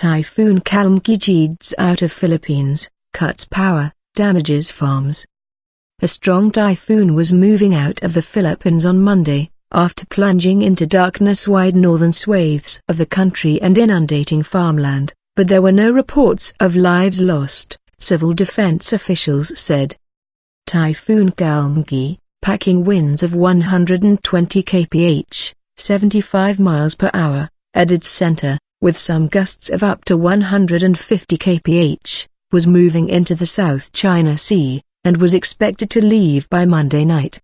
Typhoon Kalmaegi Geads out of Philippines, cuts power, damages farms. A strong typhoon was moving out of the Philippines on Monday, after plunging into darkness-wide northern swathes of the country and inundating farmland, but there were no reports of lives lost, civil defense officials said. Typhoon Kalmaegi, packing winds of 120 kph, 75 miles per hour, at its center, with some gusts of up to 150 kph, was moving into the South China Sea, and was expected to leave by Monday night.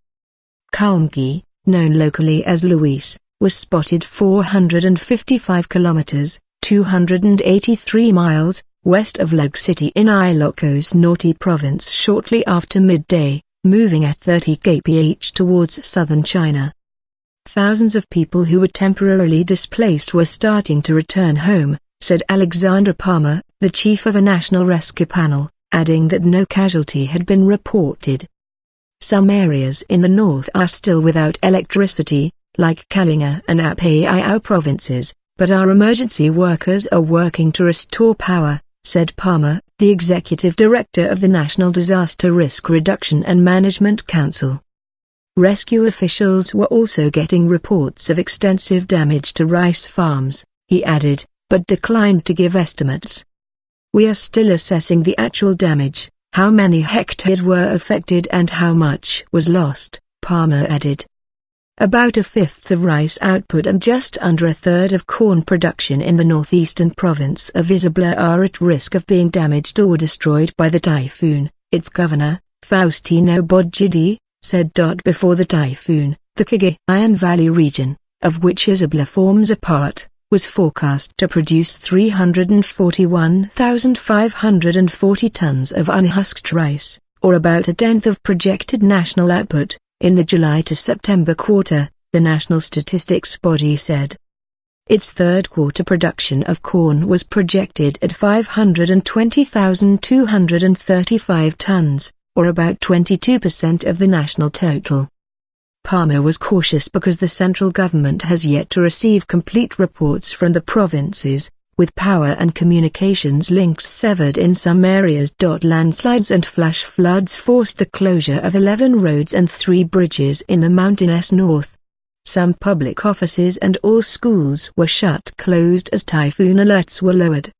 Kalmaegi, known locally as Luis, was spotted 455 kilometers, 283 miles, west of Lug City in Ilocos Norte province shortly after midday, moving at 30 kph towards southern China. Thousands of people who were temporarily displaced were starting to return home, said Alexander Palmer, the chief of a national rescue panel, adding that no casualty had been reported. Some areas in the north are still without electricity, like Kalinga and Apayao provinces, but our emergency workers are working to restore power, said Palmer, the executive director of the National Disaster Risk Reduction and Management Council. Rescue officials were also getting reports of extensive damage to rice farms, he added, but declined to give estimates. We are still assessing the actual damage, how many hectares were affected and how much was lost, Palmer added. About a fifth of rice output and just under a third of corn production in the northeastern province of Isabela are at risk of being damaged or destroyed by the typhoon, its governor, Faustino Bodjidi, said. Before the typhoon, the Cagayan Valley region, of which Isabela forms a part, was forecast to produce 341,540 tons of unhusked rice, or about a tenth of projected national output, in the July to September quarter, the national statistics body said. Its third quarter production of corn was projected at 520,235 tons, or about 22% of the national total. Palmer was cautious because the central government has yet to receive complete reports from the provinces, with power and communications links severed in some areas. Landslides and flash floods forced the closure of 11 roads and 3 bridges in the mountainous north. Some public offices and all schools were closed as typhoon alerts were lowered.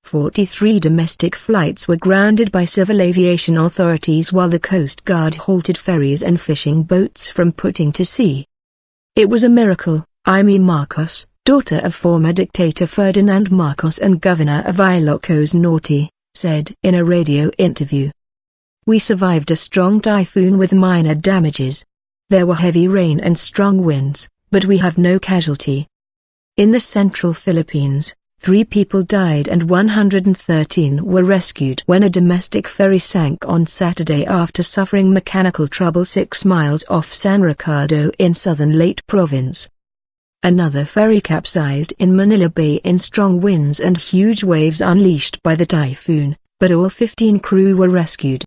43 domestic flights were grounded by civil aviation authorities while the Coast Guard halted ferries and fishing boats from putting to sea. It was a miracle, Amy Marcos, daughter of former dictator Ferdinand Marcos and governor of Ilocos Norte, said in a radio interview. We survived a strong typhoon with minor damages. There were heavy rain and strong winds, but we have no casualty. In the central Philippines, 3 people died and 113 were rescued when a domestic ferry sank on Saturday after suffering mechanical trouble 6 miles off San Ricardo in southern Leyte province. Another ferry capsized in Manila Bay in strong winds and huge waves unleashed by the typhoon, but all 15 crew were rescued.